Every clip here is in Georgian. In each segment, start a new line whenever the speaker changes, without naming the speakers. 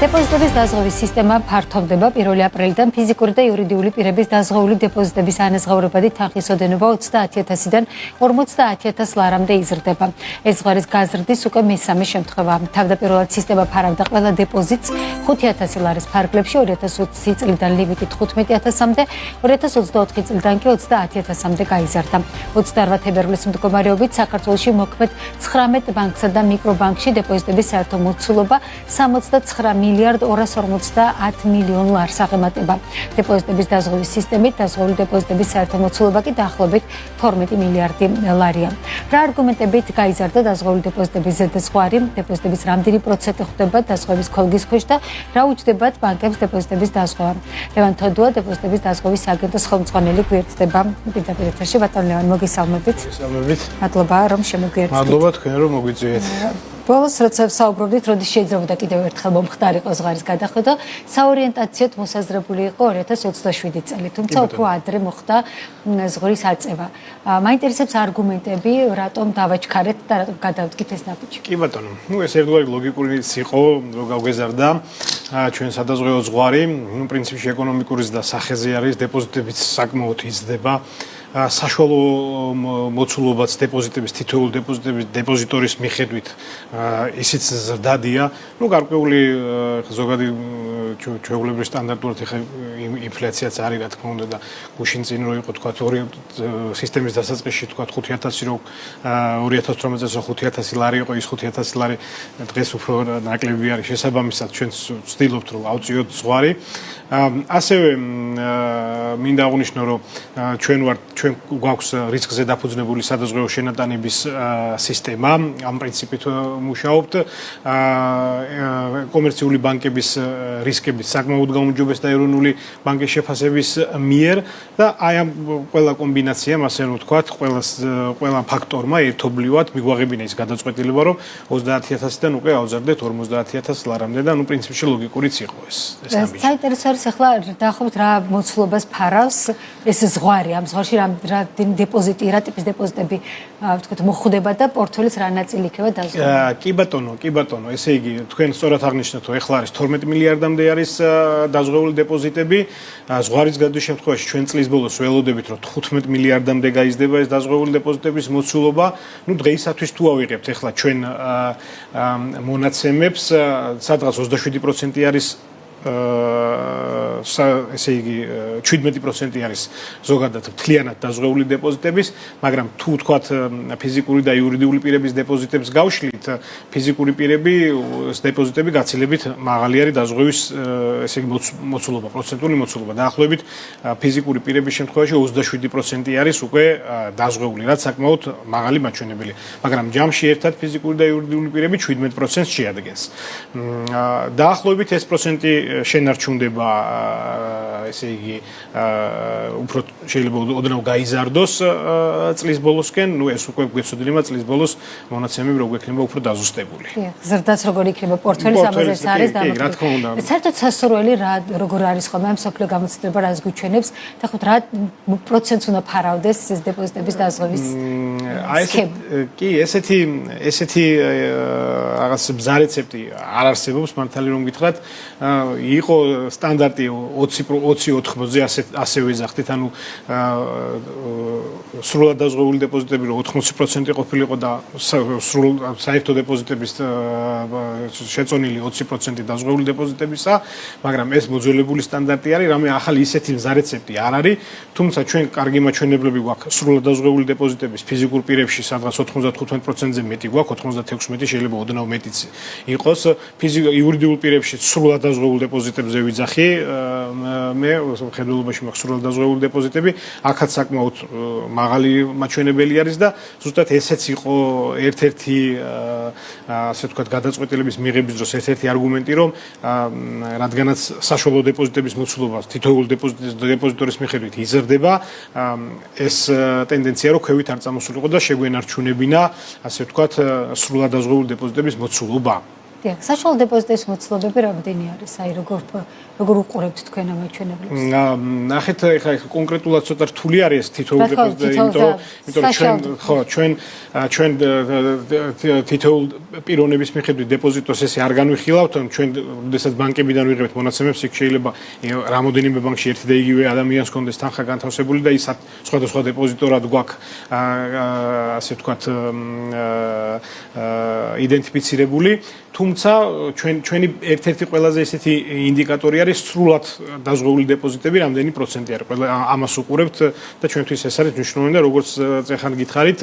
დეპოზიტების დაზღვევის სისტემა ფართოვდება 1 აპრილიდან ფიზიკური და იურიდიული პირების დაზღვეული დეპოზიტების ანაზღაურებადი თანხის ოდენობა 30,000-დან 50,000 ლარამდე იზრდება. ეს ზღვარის გაზრდის უკვე მესამე შემთხვევაა. თავდაპირველად სისტემა ფარავდა ყველა დეპოზიტს 5,000 ლარის ფარგლებში 2020 წლიდან ლიმიტით 15,000-მდე, 2024 წლიდან კი 30,000-მდე გაიზარდა. 28 თებერვლის მდგომარეობით საქართველოში მოქმედ 19 ბანკსა და მიკრობანკში დეპოზიტების საერთო მოცულობა 69,250 მილიონ ლარს აღემატება. დეპოზიტების დაზღვევის სისტემით დაზღვეული დეპოზიტების საერთო მოცულობა კი დაახლოებით 12 მილიარდი ლარია. რა არგუმენტებით გაიზარდა დაზღვეული დეპოზიტების ზედაზღვარი, დეპოზიტების რამდენი პროცენტი ხვდება დაზღვევის ქოლგის ქვეშ და რა უჯდებათ ბანკებს დეპოზიტების დაზღვევა. ლევან თოდუა დეპოზიტების დაზღვევის სააგენტოს ხელმძღვანელი გვერდდება. პირდაპირ ეთერში ბატონ ლევან, მოგესალმებით. მადლობა რომ შემოგვიერთდით.
მადლობა თქვენ რომ მოგვიწვიეთ.
ბოლოს როცა საუბრობდით, როდის შეიძლება კიდევ ერთხელ მომხდარიყო ზღარის გადახვედა, საორიენტაციოდ მოსაზრებული იყო 2027 წელი, თუმცა უფრო ადრე მოხდა ზღვის აწევა. მაინტერესებს არგუმენტები, რატომ დავაჩქარეთ და რატომ გადავდგით ეს ნაბიჯი.
კი ბატონო, ეს ერთგვარი ლოგიკური იყო, რომ გავგეზარდა ჩვენ სადაზღვეო ზღვარი, პრინციპში ეკონომიკურის და სახეზე არის, დეპოზიტებიც საკმაოდ იზრდება. საშუალო მოცულობაც დეპოზიტების თითოეულ დეპოზიტორის მიხედვით ისიც ზრდადია. გარკვეული ზოგადი ჩვეულებრივი სტანდარტულად ინფლაციაც არის, რა თქმა უნდა და გუშინ წინ რო იყო თქვა სისტემის დასაწყისში თქვა 5,000 რო 2018 წელს 5,000 ლარი იყო, ის 5,000 ლარი დღეს უფრო ნაკლები არის. შესაბამისად ჩვენ ვცდილობთ რომ ავწიოთ ზღვარი. ასევე მინდა აღვნიშნო რომ ჩვენ გვაქვს რისკზე დაფუძნებული სადაზღვეო შენატანების სისტემა, ამ პრინციპით მუშაობთ. კომერციული ბანკების რისკებით საკმაოდ გაუმჯობესდა ეროვნული ბანკის შეფასების მიერ და აი ამ ყველა კომბინაციამ, ასე რომ ვთქვათ, ყველა ფაქტორმა ერთობლივად მიგვაღებინა ის გადაწყვეტილება, რომ 30,000-დან უკვე ავზარდეთ 50,000 ლარამდე და პრინციპში ლოგიკურიც იყო ეს ნაბიჯი.
საინტერესო არის ახლა დაახლოებით რა მოცულობას ფარავს ეს ზღვარი, ამ ზღვარში რა დეპოზიტი, რა ტიპის დეპოზიტები ვთქვათ მოხვდება და პორტფელის რა ნაწილი იქნება დაზღვეული.
კი ბატონო, ესე იგი თქვენ სწორად აღნიშნეთ, რომ ახლა არის 12 მილიარდამდე არის დაზღვეული დეპოზიტები. ზღვარის გადადის შემთხვევაში ჩვენ წლის ბოლოს ველოდებით, რომ 15 მილიარდამდე გაიზრდება ეს დაზღვეული დეპოზიტების მოცულობა. დღეისათვის თუ ავიღებთ ახლა ჩვენ მონაცემებს, სადღაც 27% არის ესე იგი 17% არის ზოგადად მთლიანად დაზღვეული დეპოზიტების, მაგრამ თუ ვთქვათ ფიზიკური და იურიდიული პირების დეპოზიტებს გავშლით, ფიზიკური პირები დეპოზიტები გაცილებით მაღალი არის დაზღვევის ესე იგი მოცულობა, პროცენტული მოცულობა. დაახლოებით ფიზიკური პირების შემთხვევაში 27% არის უკვე დაზღვეული, რაც საკმაოდ მაღალი მაჩვენებელია. მაგრამ ჯამში ერთად ფიზიკური და იურიდიული პირები 17%-ს შეადგენს. დაახლოებით ეს პროცენტი შენარჩუნდება, ესე იგი, უფრო შეიძლება ოდნავ გაიზარდოს წლის ბოლოსკენ, ეს უკვე გვეცოდინება წლის ბოლოს მონაცემები როგორ იქნება უფრო დაზუსტებული.
ზრდაც როგორ იქნება პორტფელის ამაზეც არის
დამოკიდებული. რა თქმა უნდა.
საერთოდ სასურველი როგორ არის ხოლმე ამ სოფლიო გამოცდილება რას გვიჩვენებს და ხო რა პროცენტს უნდა ფარავდეს ეს დეპოზიტების დაზღვევის
კი, ესეთი რაღაც ბზა რეცეპტი არ არსებობს, მართალი რომ გითხრათ, იყო სტანდარტი 20-80-ზე ასე ვეძახდით, ანუ სრულად დაზღვეული დეპოზიტები რომ 80% ყოფილიყო და საერთო დეპოზიტების შეწონილი 20% დაზღვეული დეპოზიტებისა, მაგრამ ეს მოძველებული სტანდარტი არის, რამე ახალი ისეთი მზა რეცეპტი არ არის, თუმცა ჩვენ კარგი მაჩვენებლები გვაქვს სრულად დაზღვეული დეპოზიტების ფიზიკურ პირებში, სადღაც 95%-ზე მეტი გვაქვს, 96 შეიძლება ოდნავ მეტიც იყოს, იურიდიულ პირებში სრულად დაზღვეულ დეპოზიტებზე ვიძახი, მე ხედულობაში მაქვს სრულად დაზღვეული დეპოზიტები, აქაც საკმაოდ მაღალი მაჩვენებელი არის და ზუსტად ესეც იყო ერთ-ერთი ასე ვთქვათ გადაწყვეტილების მიღების დროს ერთ-ერთი არგუმენტი, რომ რადგანაც საშუალო დეპოზიტების მოცულობა თითოეულ დეპოზიტორის მიხედვით იზრდება, ეს ტენდენცია რომ ქვევით არ წამოსულიყო და შეგვენარჩუნებინა, ასე ვთქვათ, სრულად დაზღვეული დეპოზიტების მოცულობა.
დიახ, საშუალო დეპოზიტების მოცულობები რამდენი არის? აი როგორ უყურებთ თქვენ ამ ჩვენებს?
ნახეთ, ეხლა კონკრეტულად ცოტა რთული არის თითოეული დეპოზიტი, იმიტომ ჩვენ თითოეულ პიროვნების მიხედვით დეპოზიტოს ესე არ განვიხილავთ, ჩვენ როდესაც ბანკებიდან ვიღებთ მონაცემებს, იქ შეიძლება რამოდენიმე ბანკში ერთი და იგივე ადამიანს ჰქონდეს თანხა განთავსებული და ის სხვადასხვა დეპოზიტორად გვაქვს ასე ვთქვათ იდენტიფიცირებული, თუმცა ჩვენი ერთ-ერთი ყველაზე ესეთი ინდიკატორი არის სრულად დაზღვეული დეპოზიტები, რამდენი პროცენტი არის. ყველა ამას უყურებთ და ჩვენთვის ეს არის მნიშვნელოვანი და როგორც წეხან გითხარით,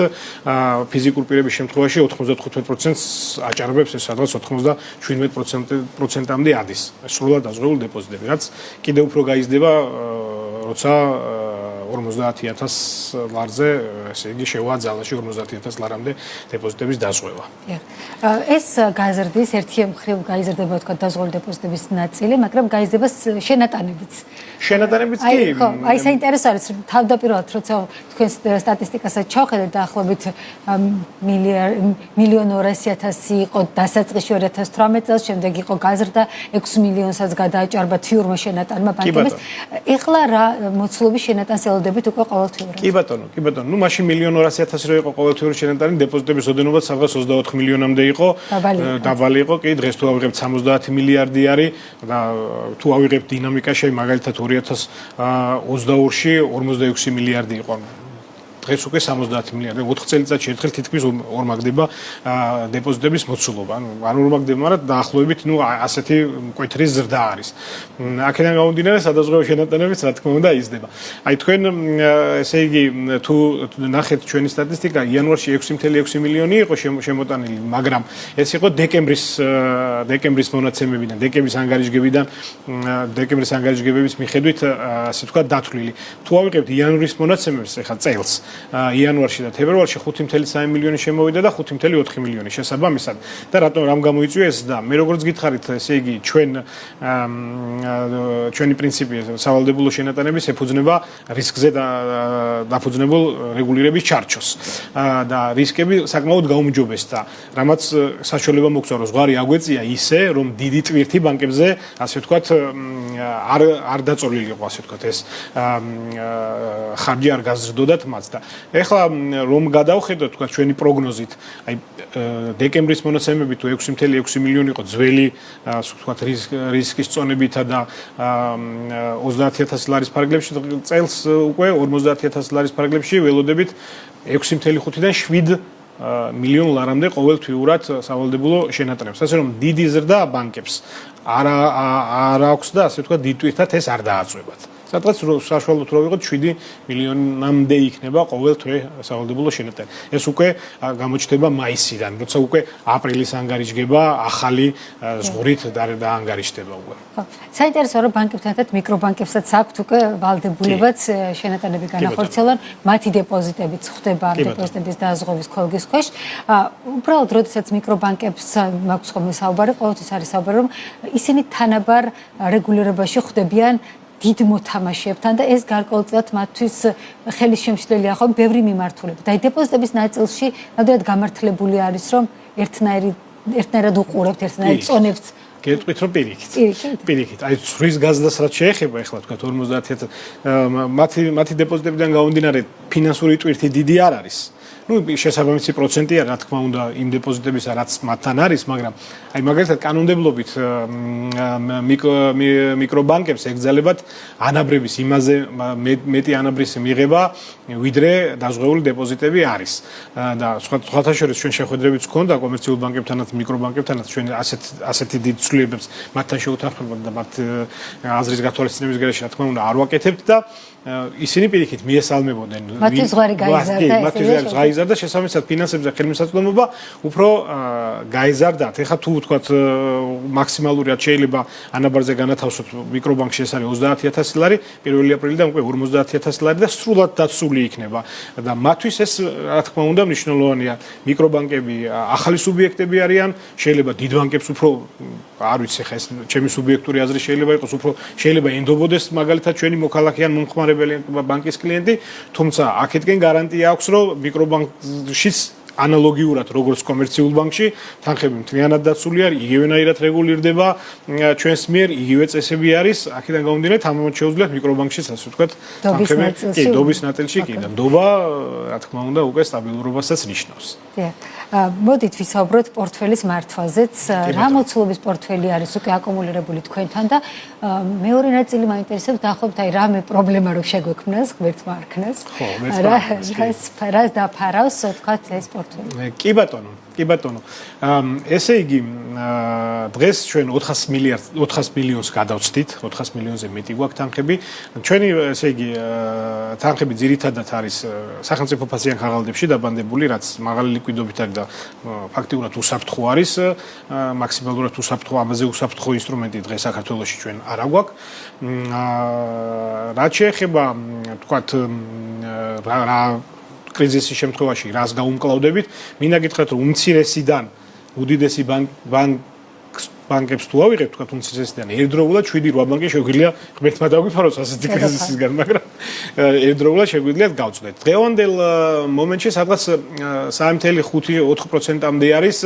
ფიზიკურ პირების შემთხვევაში 95%-ს აჭარბებს ეს სადღაც 97%-მდე ადის სრულად დაზღვეული დეპოზიტები, რაც კიდევ უფრო გაიზრდება, როცა 50,000 ლარზე, ესე იგი შევაძალაში 50,000 ლარამდე დეპოზიტების დაზღვევა.
ეს გაზრდის ერთი მხრივ გაიზრდება თქვა დაზღვეული დეპოზიტების ნაწილი, მაგრამ გაიზრდება შენატანებიც.
შენატანებიც კი.
ხო, აი საინტერესო არის თავდაპირველად, როცა თქვენ სტატისტიკასაც ჩავხედეთ დაახლოებით 1,200,000 იყო დასაწყისში 2018 წელს, შემდეგ იყო გაზრდა 6 მილიონსაც გადააჭარბა თიურმა შენატანმა ბანკების. ეხლა რა მოცულობის შენატანს ელოდებით უკვე ყოველთვიურად?
კი ბატონო. ნუ მაშინ 1,200,000 რო იყო ყოველთვიური შენატანი, დეპოზიტების ოდენობაც სადღაც 24 მილიონამდე იყო. დაბალი იყო, კი, დღეს თუ ავიღებთ 70 მილიარდი არის და თუ ავიღებთ დინამიკაში, მაგალითად 2022-ში 46 მილიარდი იყო. დღეს უკვე 70 მილიარდი, 4 წელიწადში ერთხელ თითქმის ორმაგდება დეპოზიტების მოცულობა. ანუ ორმაგდება, მაგრამ დაახლოებით, ასეთი მკვეთრი ზრდა არის. აქედან გამომდინარე, სადაზღვევო შენატანებიც, რა თქმა უნდა, იზრდება. აი თქვენ, ესე იგი, თუ ნახეთ ჩვენი სტატისტიკა, იანვარში 6,6 მილიონი იყო შემოტანილი, მაგრამ ეს იყო დეკემბრის მონაცემებიდან, დეკემბრის ანგარიშგებების მიხედვით, ასე ვთქვათ, დათვლილი. თუ ავიღებთ იანვრის მონაცემებს, ეხლა წელს იანვარში და თებერვალში 5,3 მილიონი შემოვიდა და 5,4 მილიონი შესაბამისად. და რამ გამოიწვია ეს და მე როგორც გითხარით, ესე იგი ჩვენი პრინციპი სავალდებულო შენატანების ეფუძნება რისკზე დაფუძნებულ რეგულირების ჩარჩოს. და რისკები საკმაოდ გაუმჯობესდა, რამაც საშუალება მოგწვა, რომ ზღვარი აგვეწია ისე, რომ დიდი ტვირთი ბანკებზე, ასე ვთქვათ, არ დაწოლილიყო, ასე ვთქვათ, ეს ხარჯი არ გაზრდოდათ მათ და ეხლა რომ გადავხედოთ, თქვა ჩვენი პროგნოზით, აი დეკემბრის მონაცემები თუ 6,6 მილიონი იყო ძველი, ასე ვთქვათ, რისკის წონებითა და 30,000 ლარის ფარგლებში, წელს უკვე 50,000 ლარის ფარგლებში ველოდებით 6,5-დან 7 მილიონ ლარამდე ყოველთვიურად სავალდებულო შენატანებს. ასე რომ დიდი ზრდა ბანკებს არ აქვს და ასე ვთქვათ, დიდ ტვირთად ეს არ დააწვევათ. სადღაც საშუალოდ რო ვიღოთ 7 მილიონამდე იქნება ყოველ თვე სავალდებულო შენატანი. ეს უკვე გამოჩნდება მაისიდან, როცა უკვე აპრილის ანგარიშგება ახალი ზღვრით დაანგარიშდება უკვე.
ხო. საინტერესოა, რომ ბანკებთან ერთად მიკრობანკებსაც აქვთ უკვე ვალდებულებაც შენატანები განახორციელონ, მათი დეპოზიტებიც ხდება ამ დეპოზიტების დაზღვევის ხოლგის ქვეშ. უბრალოდ, როდესაც მიკრობანკებს მაქვს ხოლმე საუბარი, ყოველთვის არის საუბარი, რომ ისინი თანაბარ რეგულირებაში ხდებიან დიდ მოთამაშეებთან და ეს გარკვეულწილად მათთვის ხელის შემშლელია ხო ბევრი მიმართულებით. აი დეპოზიტების ნაწილში ნამდვილად გამართლებული არის, რომ ერთნაირად უყურებთ, ერთნაირად წონებთ.
გეტყვით, რომ პირიქით. აი ზღვის გაზრდას რაც შეეხება, ეხლა თქვა 50,000 მათი დეპოზიტებიდან გამომდინარე ფინანსური ტვირთი დიდი არ არის. შესაბამისი პროცენტია, რა თქმა უნდა, იმ დეპოზიტებისა, რაც მათთან არის, მაგრამ აი მაგალითად კანონმდებლობით მიკრობანკებს ეკრძალებათ ანაბრების იმაზე მეტი ანაბრის მიღება, ვიდრე დაზღვეული დეპოზიტები არის. და სხვათა შორის ჩვენ შეხვედრებიც გვქონდა კომერციულ ბანკებთანაც, მიკრობანკებთანაც, ჩვენ ასეთი დიდ ცვლილებებს მათთან შეუთანხმებოდ და მათ აზრის გათვალისწინების გარეშე, რა თქმა უნდა, არ ვაკეთებთ და ისინი პირიქით მიესალმებოდნენ.
მათი ზღვარი
გაიზარდა, შესაბამისად ფინანსებზე ხელმისაწვდომობა უფრო გაიზარდათ. ეხლა თუ ვთქვათ მაქსიმალურად შეიძლება ანაბარზე განათავსოთ მიკრობანკში ეს არის 30,000 ლარი, 1 აპრილიდან უკვე 50,000 ლარი და სრულად დაცული იქნება. და მათთვის ეს რა თქმა უნდა მნიშვნელოვანია. მიკრობანკები ახალი სუბიექტები არიან, შეიძლება დიდ ბანკებს უფრო არ ვიცი ხა ეს ჩემი სუბიექტური აზრი შეიძლება იყოს უფრო შეიძლება ენდობოდეს მაგალითად ჩვენი მოქალაქე ან მომხმარებელი ბანკის კლიენტი, თუმცა აქეთკენ გარანტია აქვს, რომ მიკრობანკშიც ანალოგიურად როგორც კომერციულ ბანკში თანხები მთლიანად დაცული არის, იგივენაირად რეგულირდება ჩვენს მიერ, იგივე წესები არის. აქედან გამომდინარე, თამამად შეუძლიათ მიკრობანკშიც ასე ვთქვათ, თანხები დობის ნაწილში კი და ნდობა, რა თქმა უნდა, უკვე სტაბილურობასაც ნიშნავს.
მოდით ვისაუბროთ პორტფელის მართვაზეც. რა მოცულობის პორტფელი არის უკვე აკუმულირებული თქვენთან და მეორე ნაწილი მაინტერესებს დაახლოებით აი რამე პრობლემა რო შეგვექმნას, ღმერთმა არქნას. რას დაფარავს, ვთქვათ, ეს პორტფელი.
კი ბატონო. ესე იგი დღეს ჩვენ 400 მილიონს გადავწდით, 400 მილიონზე მეტი გვაქვს თანხები. ჩვენი ესე იგი თანხები ძირითადად არის სახელმწიფო ფასიან ხაღალდებში დაბანდებული, რაც მაღალი ლიკვიდობით არის და ფაქტიურად უსაფრთხო არის, მაქსიმალურად უსაფრთხო, ამაზე უსაფრთხო ინსტრუმენტი დღეს საქართველოში ჩვენ არ აგვაქვს. რაც შეეხება ვთქვათ რა კრიზისის შემთხვევაში რას გაუმკლავდებით, მინდა გითხრათ, რომ უმცირესიდან უდიდესი ბანკებს თუ ავიღებთ, თქვათ უმცირესიდან ერთდროულად 7-8 ბანკი შეგვიძლია ღმერთმა დაგვიფაროს ასეთი კრიზისისგან, მაგრამ ერთდროულად შეგვიძლიათ გავწვდეთ. დღევანდელ მომენტში სადღაც 3.5-4%-მდე არის,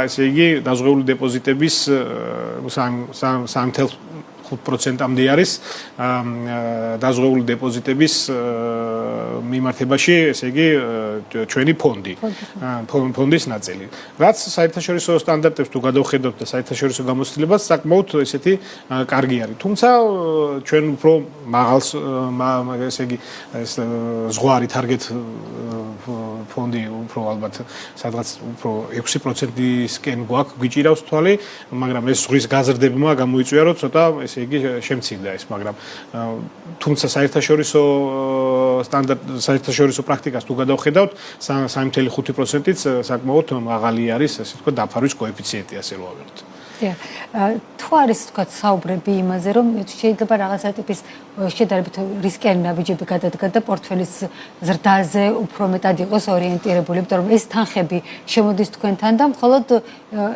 ესე იგი, დაზღვეული დეპოზიტების 3.5%-მდე არის დაზღვეული დეპოზიტების მიმართებაში, ესე იგი, ჩვენი ფონდის ნაწილი. რაც საერთაშორისო სტანდარტებს თუ გადავხედავთ და საერთაშორისო გამოცდილებას, საკმაოდ ესეთი კარგი არის. თუმცა ჩვენ უფრო მაღალს, ესე იგი, ზღვარი target ფონდი უფრო ალბათ სადღაც უფრო 6%-ისკენ გვაქვს, გვიჭირავს თვალი, მაგრამ ეს ზღვის გაზრდებმა გამოიწვია, რომ ცოტა ესე იგი შემცირდა ეს, მაგრამ თუმცა საერთაშორისო პრაქტიკას თუ გადავხედავთ, 3.5%-იც საკმაოდ მაღალი არის, ასე ვთქვათ, დაფარვის კოეფიციენტი, ასე რომ ავიღოთ.
თუ არის ვთქვათ საუბრები იმაზე, რომ შეიძლება რაღაცა ტიპის შედარებით რისკიანი ნაბიჯები გადადგა და პორტფელის ზრდაზე უფრო მეტად იყოს ორიენტირებული, იმიტომ რომ ეს თანხები შემოდის თქვენთან და მხოლოდ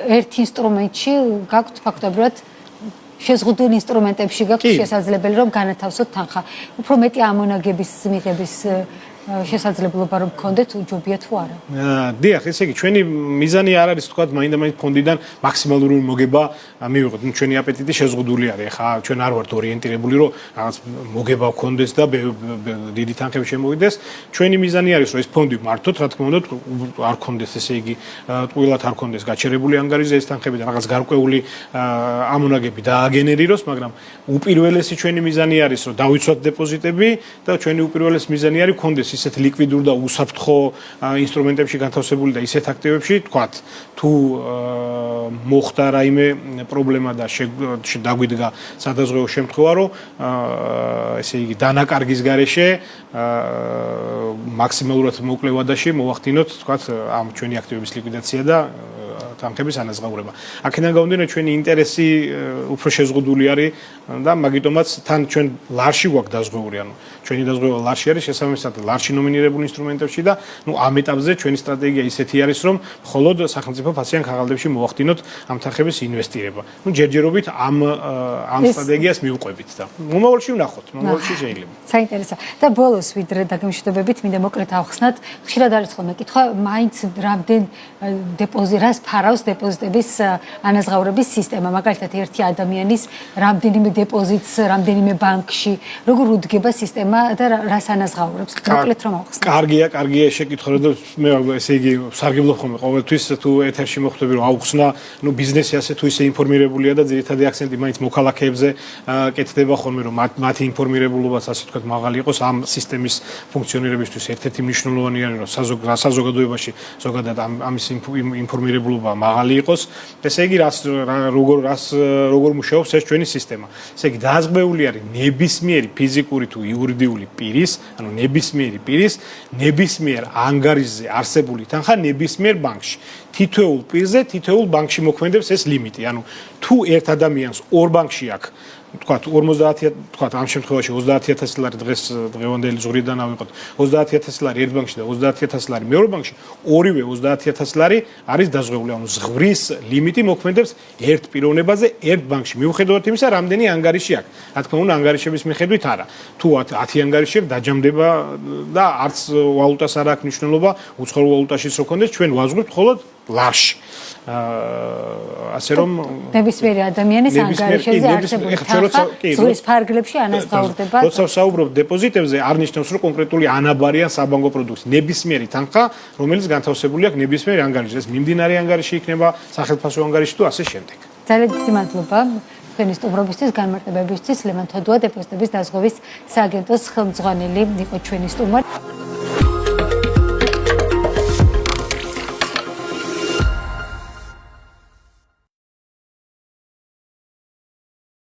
ერთ ინსტრუმენტში გაქვთ ფაქტობრივად შეზღუდულ ინსტრუმენტებში გაქვთ შესაძლებელი რომ განათავსოთ თანხა. უფრო მეტი ამონაგების მიღების შესაძლებლობა რომ გქონდეთ უჯობია თუ არა?
დიახ, ესე იგი, ჩვენი მიზანი არ არის თქვა მაინდა-მაინც ფონდიდან მაქსიმალური მოგება მივიღოთ. ჩვენი აპეტიტი შეზღუდული არის. ხა ჩვენ არ ვართ ორიენტირებული, რომ რაღაც მოგება გქონდეს და დიდი თანხები შემოვიდეს. ჩვენი მიზანი არის, რომ ეს ფონდი მართოთ, რა თქმა უნდა, არ გქონდეს, ესე იგი, ტყუილად არ გქონდეს გაჩერებული ანგარიზე ეს თანხები და რაღაც გარკვეული ამონაგები დააგენერიროს, მაგრამ უპირველესი ჩვენი მიზანი არის, რომ დავიცვათ დეპოზიტები და ჩვენი უპირველესი მიზანი არის გქონდეს ისეთ ლიკვიდურ და უსაფრთხო ინსტრუმენტებში განთავსებული და ისეთ აქტივებში, თქვათ, თუ მოხდა რაიმე პრობლემა და დაგვიდგა სადაზღვეო შემთხვევა, რომ ესე იგი დანაკარგის გარეშე მაქსიმალურად მოკლე ვადაში მოვახდინოთ, თქვათ, ამ ჩვენი აქტივების ლიკვიდაცია და თანხების ანაზღაურება. აქედან გამომდინარე, ჩვენი ინტერესი უფრო შეზღუდული არის და მაგიტომაც თან ჩვენ ლარში გვაქვს დაზღვეული, ანუ ჩვენი დაზღვევა ლარში არის, შესაბამისად ლარში ნომინირებულ ინსტრუმენტებში და ამ ეტაპზე ჩვენი სტრატეგია ისეთი არის, რომ მხოლოდ სახელმწიფო ფასიან ხაღალდებში მოვახდინოთ ამ თანხების ინვესტირება. ჯერჯერობით ამ სტრატეგიას მივყვებით და მომავალში ვნახოთ, მომავალში შეიძლება.
საინტერესო. და ბოლოს ვიდრე დაგემშვიდობებით, მინდა მოკლედ ავხსნათ, ხშირად არის ხოლმე კითხვა, მაინც რამდენ რას ფარავს დეპოზიტების ანაზღაურების სისტემა, მაგალითად ერთი ადამიანის რამდენიმე დეპოზიტს, რამდენიმე ბანკში, როგორ უდგება სისტემა და რას ანაზღაურებს? მოკლედ რომ ავხსნათ.
კარგია შეკითხვა, რომ მე ესე იგი სარგებლობ ხოლმე ყოველთვის თუ ეთერში მოხვდები, რომ ავხსნა, ბიზნესი ასე თუ ისე ინფორმირებულია და ძირითადი აქცენტი მაინც მოქალაქეებზე კეთდება ხოლმე, რომ მათი ინფორმირებულობაც ასე თქვა მაღალი იყოს ამ სისტემის ფუნქციონირებისთვის. ერთ-ერთი მნიშვნელოვანი არის, რომ საზოგადოებაში ზოგადად ამის ინფორმირებულობა მაღალი იყოს. ესე იგი, როგორ მუშაობს ეს ჩვენი სისტემა. ესე იგი, დააზღვეული არის ნებისმიერი ფიზიკური თუ იურიდიული პირის, ანუ ნებისმიერი პირის, ნებისმიერ ანგარიშზე არსებული თანხა ნებისმიერ ბანკში. თითოეულ პირზე, თითოეულ ბანკში მოქმედებს ეს ლიმიტი. ანუ თუ ერთ ადამიანს ორ ბანკში აქვს თქვათ 50 თქვათ ამ შემთხვევაში 30000 ლარი დღევანდელი ზღვრიდან ავიღოთ 30000 ლარი ერთ ბანკში და 30000 ლარი მეორე ბანკში ორივე 30000 ლარი არის დაზღვეული ანუ ზღვრის ლიმიტი მოქმედებს ერთ პიროვნებაზე ერთ ბანკში მიუხედავად იმისა რამდენი ანგარიში აქვს რა თქმა უნდა ანგარიშების მიხედვით არა თუ 10 ანგარიში აქვს დაჯამდება და არც ვალუტას არ აქვს მნიშვნელობა უცხოურ ვალუტაშიც რო კონდეს ჩვენ ვაზღვით მხოლოდ ლარში ასე რომ
ნებისმიერი ადამიანის ანგარიშებზე არსებული თანხა ზღვის ფარგლებში ანაზღაურდება.
როცა ვსაუბრობ დეპოზიტებზე არ ნიშნავს რომ კონკრეტული ანაბარიან საბანკო პროდუქტს ნებისმიერი თანხა რომელიც განთავსებული აქვს ნებისმიერ ანგარიშზე ეს მიმდინარე ანგარიში იქნება სახელმწიფო ანგარიში თუ ასე შემდეგ.
ძალიან დიდი მადლობა თქვენი სტუმრობისთვის განმარტებებისთვის ლევან თოდუა დეპოზიტების დაზღვევის სააგენტოს ხელმძღვანელი იყო ჩვენი სტუმარი.